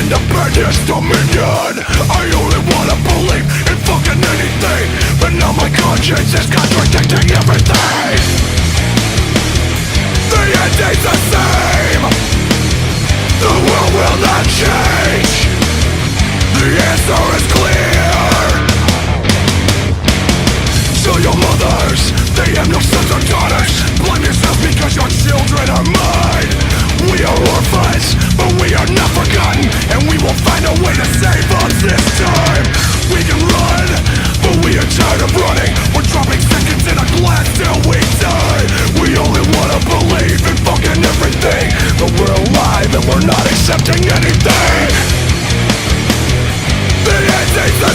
independence, dominion. I only wanna believe in fucking anything, but now my conscience is contradicting everything. The ending's the same. The world will not change. The answer is clear. Tell your mothers they have no sons or daughters. Blame yourself because your children are mine. We are orphans, but we are not forgotten, and we will find a way to save us this time. We can run, but we are tired of running. We're dropping seconds in a glass till we die. We only wanna believe in fucking everything, but we're alive and we're not accepting anything. The ending's the